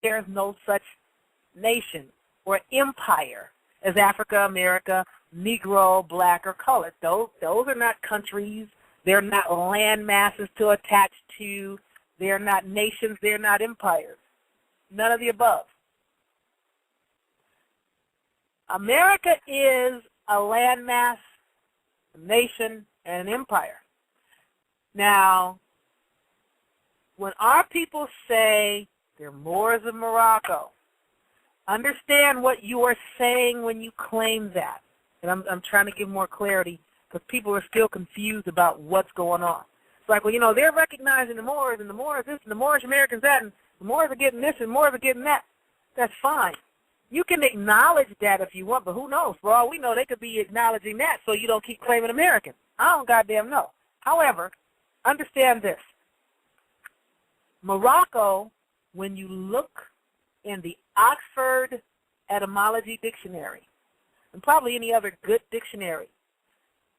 There's no such nation or empire as Africa, America, Negro, black, or colored. Those are not countries. They're not land masses to attach to. They're not nations. They're not empires. None of the above. America is a landmass, a nation, and an empire. Now, when our people say they're Moors of Morocco, understand what you are saying when you claim that. And I'm trying to give more clarity because people are still confused about what's going on. It's like, well, you know, they're recognizing the Moors, and the Moors this, and the Moorish Americans that, and the Moors are getting this, and the Moors are getting that. That's fine. You can acknowledge that if you want, but who knows? For all we know, they could be acknowledging that so you don't keep claiming American. I don't goddamn know. However, understand this. Morocco, when you look in the Oxford Etymology Dictionary, and probably any other good dictionary,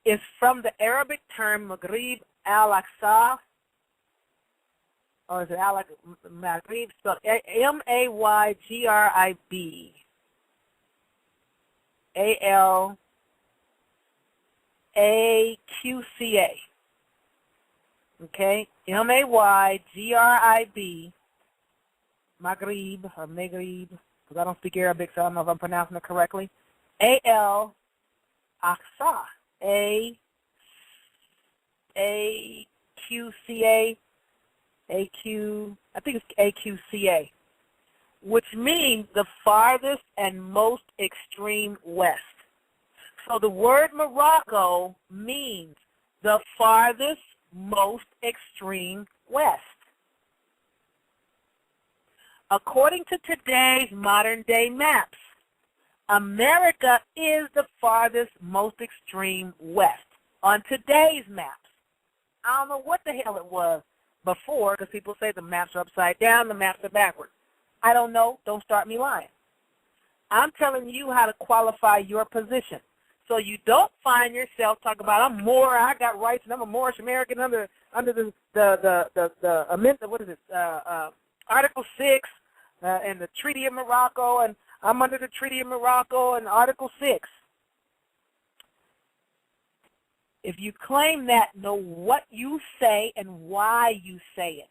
is from the Arabic term Maghrib al-Aqsa, or is it Maghrib, spelled M-A-Y-G-R-I-B. A-L-A-Q-C-A. Okay? M-A-Y-G-R-I-B, Maghrib, or Maghrib, because I don't speak Arabic, so I don't know if I'm pronouncing it correctly. A-L-Aqsa. A-Q-C-A. A-Q, I think it's A-Q-C-A, which means the farthest and most extreme west. So the word Morocco means the farthest, most extreme west. According to today's modern-day maps, America is the farthest, most extreme west on today's maps. I don't know what the hell it was before, because people say the maps are upside down, the maps are backwards. I don't know. Don't start me lying. I'm telling you how to qualify your position. So you don't find yourself talking about, I'm Moor, I got rights, and I'm a Moorish American under the amendment, what is it, Article 6 and the Treaty of Morocco, and I'm under the Treaty of Morocco and Article 6. If you claim that, know what you say and why you say it.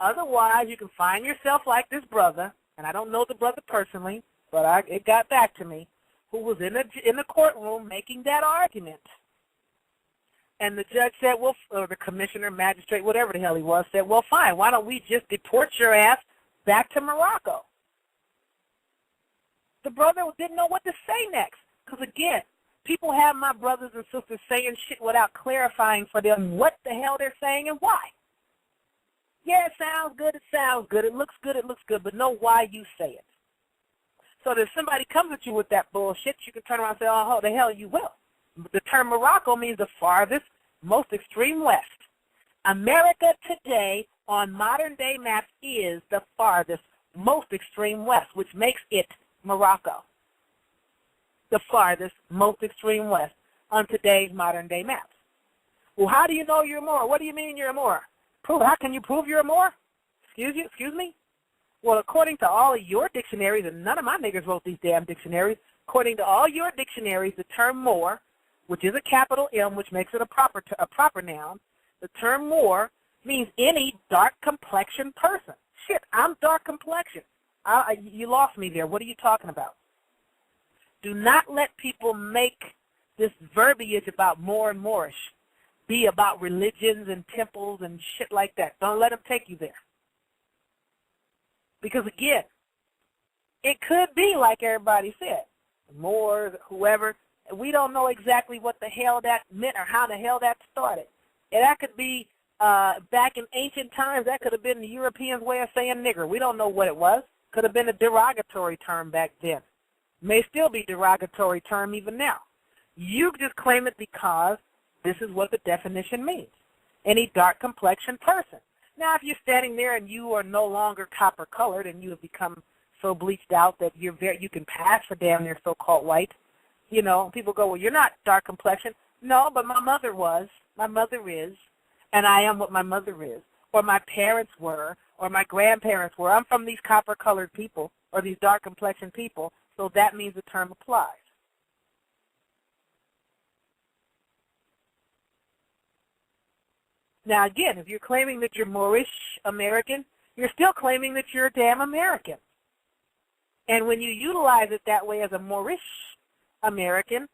Otherwise, you can find yourself like this brother, and I don't know the brother personally, but it got back to me, who was in the courtroom making that argument. And the judge said, well, or the commissioner, magistrate, whatever the hell he was, said, well, fine, why don't we just deport your ass back to Morocco? The brother didn't know what to say next, because, again, people have my brothers and sisters saying shit without clarifying for them what the hell they're saying and why. Yeah, it sounds good, it looks good, but know why you say it. So that if somebody comes at you with that bullshit, you can turn around and say, oh, the hell you will. The term Morocco means the farthest, most extreme west. America today on modern-day maps is the farthest, most extreme west, which makes it Morocco. The farthest, most extreme west on today's modern-day maps. Well, how do you know you're a Moor? What do you mean you're a Moor? How can you prove you're a Moor? Excuse me? Well, according to all of your dictionaries, and none of my niggas wrote these damn dictionaries, according to all your dictionaries, the term Moor, which is a capital M, which makes it a proper noun, the term Moor means any dark complexion person. Shit, I'm dark complexion. You lost me there. What are you talking about? Do not let people make this verbiage about Moor and Moorish be about religions and temples and shit like that. Don't let them take you there. Because, again, it could be like everybody said, Moors, whoever. We don't know exactly what the hell that meant or how the hell that started. And that could be, back in ancient times, that could have been the Europeans' way of saying nigger. We don't know what it was. Could have been a derogatory term back then. May still be a derogatory term even now. You just claim it because this is what the definition means. Any dark complexion person. Now, if you're standing there and you are no longer copper-colored and you have become so bleached out that you can pass for damn near so-called white, you know, people go, well, you're not dark complexion. No, but my mother was. My mother is. And I am what my mother is. Or my parents were. or my grandparents were. I'm from these copper-colored people or these dark-complexioned people, so that means the term applies. Now, again, if you're claiming that you're Moorish American, you're still claiming that you're a damn American. And when you utilize it that way as a Moorish American,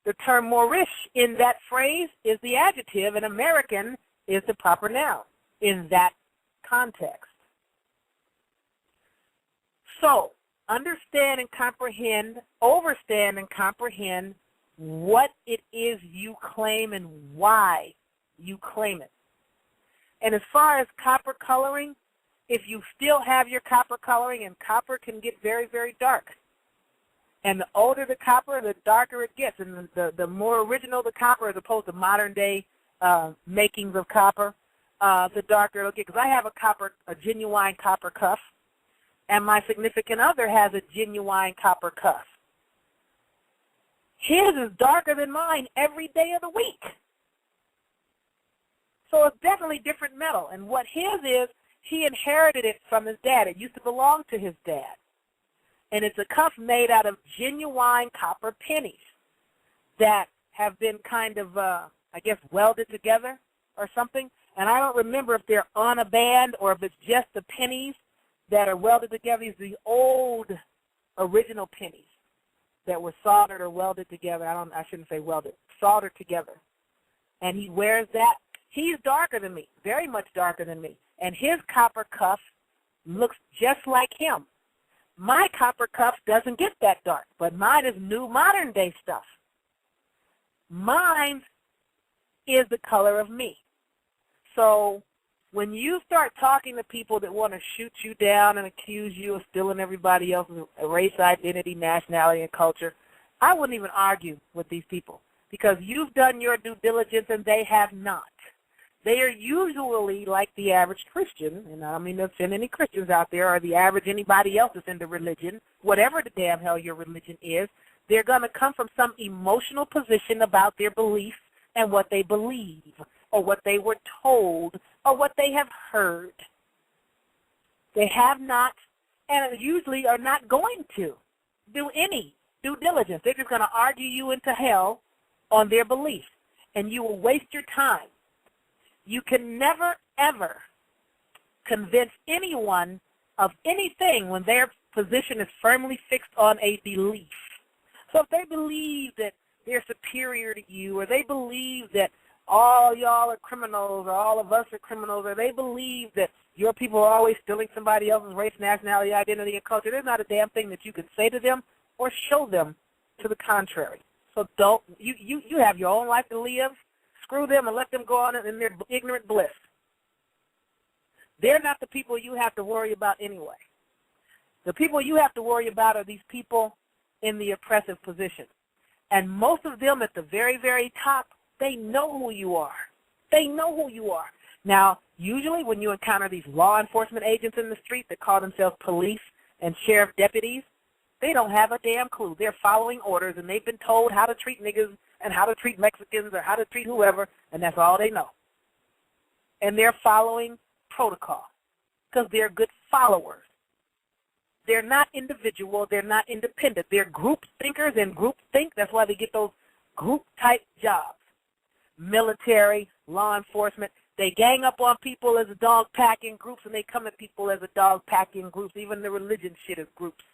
the term Moorish in that phrase is the adjective, and American is the proper noun in that context. So, understand and comprehend, overstand and comprehend what it is you claim and why you claim it. And as far as copper coloring, if you still have your copper coloring, and copper can get very, very dark. And the older the copper, the darker it gets. And the more original the copper as opposed to modern day makings of copper, the darker it'll get. Because I have a genuine copper cuff, and my significant other has a genuine copper cuff. His is darker than mine every day of the week. So it's definitely different metal. And what his is, he inherited it from his dad. It used to belong to his dad. And it's a cuff made out of genuine copper pennies that have been kind of, I guess, welded together or something. And I don't remember if they're on a band or if it's just the pennies that are welded together. These are the old original pennies that were soldered or welded together. I shouldn't say welded, soldered together. And he wears that. He's darker than me, very much darker than me. And his copper cuff looks just like him. My copper cuff doesn't get that dark, but mine is new modern day stuff. Mine is the color of me. So when you start talking to people that want to shoot you down and accuse you of stealing everybody else's race, identity, nationality, and culture, I wouldn't even argue with these people because you've done your due diligence and they have not. They are usually like the average Christian, and I don't mean to offend any Christians out there or the average anybody else that's into religion, whatever the damn hell your religion is, they're going to come from some emotional position about their beliefs and what they believe or what they were told or what they have heard. They have not and usually are not going to do any due diligence. They're just going to argue you into hell on their beliefs, and you will waste your time. You can never, ever convince anyone of anything when their position is firmly fixed on a belief. So if they believe that they're superior to you, or they believe that all y'all are criminals, or all of us are criminals, or they believe that your people are always stealing somebody else's race, nationality, identity, and culture, there's not a damn thing that you can say to them or show them to the contrary. So don't, you have your own life to live. Screw them and let them go on in their ignorant bliss. They're not the people you have to worry about anyway. The people you have to worry about are these people in the oppressive position. And most of them at the very, very top, they know who you are. They know who you are. Now, usually when you encounter these law enforcement agents in the street that call themselves police and sheriff deputies, they don't have a damn clue. They're following orders, and they've been told how to treat niggas and how to treat Mexicans or how to treat whoever, and that's all they know. And they're following protocol because they're good followers. They're not individual. They're not independent. They're group thinkers and group think. That's why they get those group-type jobs. Military, law enforcement, they gang up on people as a dog-packing groups, and they come at people as a dog-packing groups. Even the religion shit is groups,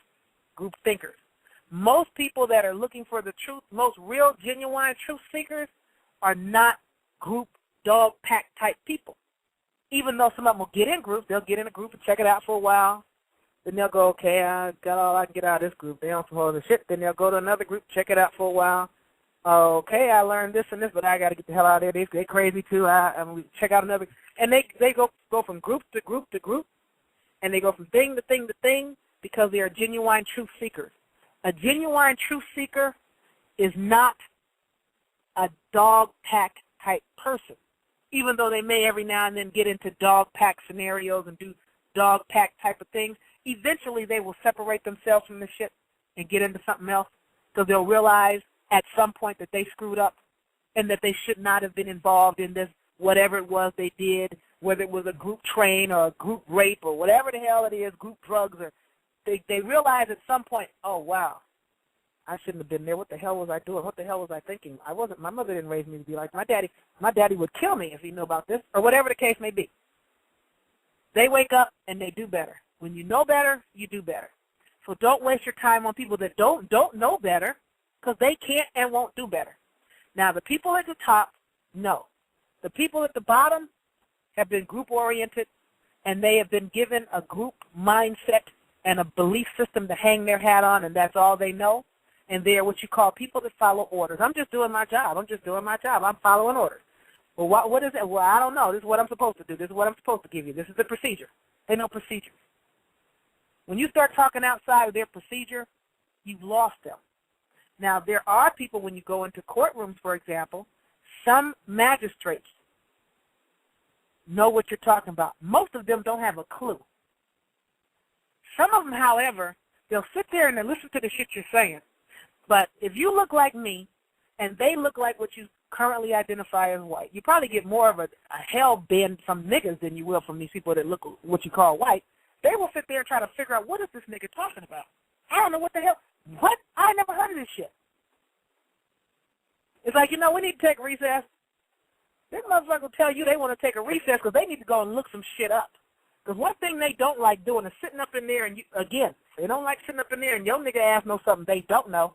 group thinkers. Most people that are looking for the truth, most real, genuine truth seekers, are not group, dog-pack type people. Even though some of them will get in groups, they'll get in a group and check it out for a while. Then they'll go, okay, I got all I can get out of this group. They don't suppose the shit. Then they'll go to another group, check it out for a while. Okay, I learned this and this, but I got to get the hell out of there. They're crazy too. We check out another. And they go from group to group to group, and they go from thing to thing to thing because they are genuine truth seekers. A genuine truth seeker is not a dog pack type person, even though they may every now and then get into dog pack scenarios and do dog pack type of things. Eventually they will separate themselves from the shit and get into something else because they'll realize at some point that they screwed up and that they should not have been involved in this, whatever it was they did, whether it was a group train or a group rape or whatever the hell it is, group drugs, or they realize at some point, oh, wow, I shouldn't have been there. What the hell was I doing? What the hell was I thinking? My mother didn't raise me to be like my daddy. My daddy would kill me if he knew about this, or whatever the case may be. They wake up and they do better. When you know better, you do better. So don't waste your time on people that don't know better, because they can't and won't do better. Now, the people at the top, no. The people at the bottom have been group-oriented, and they have been given a group mindset and a belief system to hang their hat on, and that's all they know. And they're what you call people that follow orders. I'm just doing my job. I'm following orders. Well, what is it? Well, I don't know. This is what I'm supposed to do. This is what I'm supposed to give you. This is the procedure. They know procedures. When you start talking outside of their procedure, you've lost them. Now, there are people, when you go into courtrooms, for example, some magistrates know what you're talking about. Most of them don't have a clue. Some of them, however, they'll sit there and they'll listen to the shit you're saying. But if you look like me and they look like what you currently identify as white, you probably get more of a hell bend from niggas than you will from these people that look what you call white. They will sit there and try to figure out, what is this nigga talking about? I don't know what the hell. What? I never heard of this shit. It's like, we need to take a recess. This motherfucker will tell you they want to take a recess because they need to go and look some shit up. Because one thing they don't like doing is sitting up in there and, they don't like sitting up in there and your nigga ass knows something they don't know.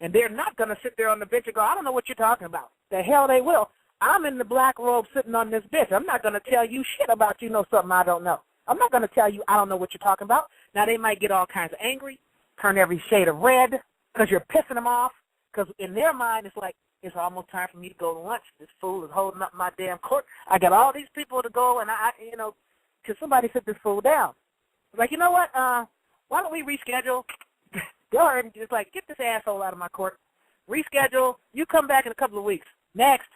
And they're not going to sit there on the bench and go, I don't know what you're talking about. The hell they will. I'm in the black robe sitting on this bench. I'm not going to tell you shit about you know something I don't know. I'm not going to tell you I don't know what you're talking about. Now, they might get all kinds of angry, turn every shade of red because you're pissing them off. Because in their mind, it's like, it's almost time for me to go to lunch. This fool is holding up my damn court. I got all these people to go, and can somebody sit this fool down? It's like, you know what? Why don't we reschedule? Go ahead and just get this asshole out of my court. Reschedule. You come back in a couple of weeks. Next.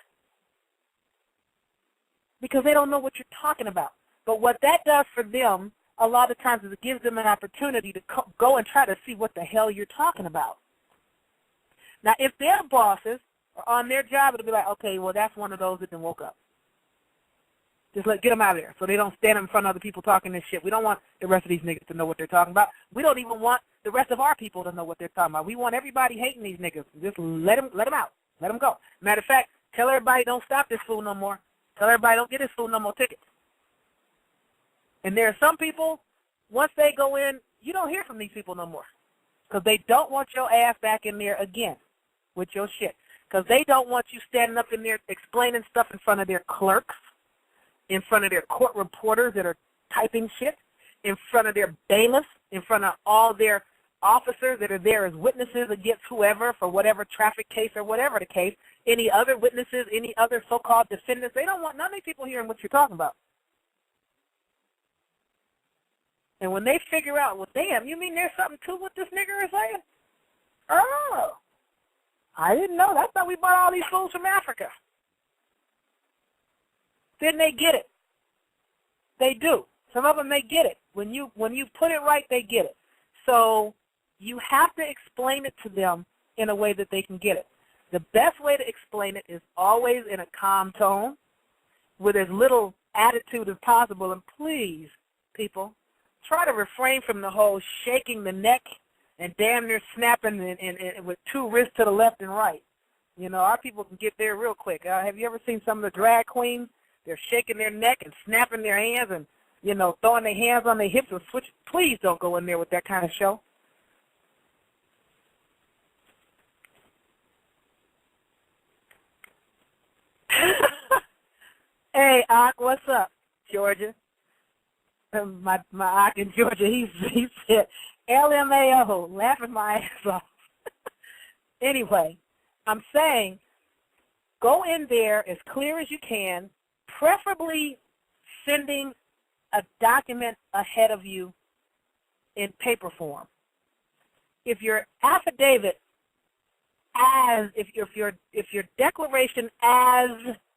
Because they don't know what you're talking about. But what that does for them, a lot of times, is it gives them an opportunity to go and try to see what the hell you're talking about. Now, if their bosses are on their job, it'll be like, okay, well, that's one of those that then woke up. Just get them out of there so they don't stand in front of other people talking this shit. We don't want the rest of these niggas to know what they're talking about. We don't even want the rest of our people to know what they're talking about. We want everybody hating these niggas. Just let them out. Let them go. Matter of fact, tell everybody don't stop this fool no more. Tell everybody don't get this fool no more tickets. And there are some people, once they go in, you don't hear from these people no more because they don't want your ass back in there again with your shit, because they don't want you standing up in there explaining stuff in front of their clerks, in front of their court reporters that are typing shit, in front of their bailiffs, in front of all their officers that are there as witnesses against whoever for whatever traffic case or whatever the case, any other witnesses, any other so-called defendants. They don't want none of these people hearing what you're talking about. And when they figure out, well, damn, you mean there's something to what this nigger is saying? Oh, I didn't know. I thought we bought all these fools from Africa. Then they get it. They do. Some of them, they get it. When you put it right, they get it. So you have to explain it to them in a way that they can get it. The best way to explain it is always in a calm tone with as little attitude as possible. And please, people, try to refrain from the whole shaking the neck and damn near snapping and with two wrists to the left and right. Our people can get there real quick. Have you ever seen some of the drag queens? They're shaking their neck and snapping their hands and, throwing their hands on their hips and switch. Please don't go in there with that kind of show. Hey, Ak, what's up, Georgia? My Ak in Georgia, he said, LMAO, laughing my ass off. Anyway, I'm saying go in there as clear as you can, preferably sending a document ahead of you in paper form. If your affidavit if your declaration as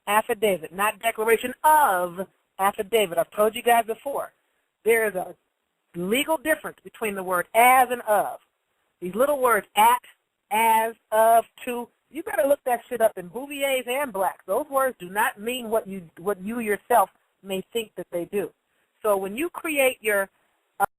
affidavit, not declaration of affidavit, I've told you guys before, there is a legal difference between the word as and of. These little words, at, as, of, to, you better look that shit up in Bouvier's and Blacks. Those words do not mean what you yourself may think that they do. So when you create your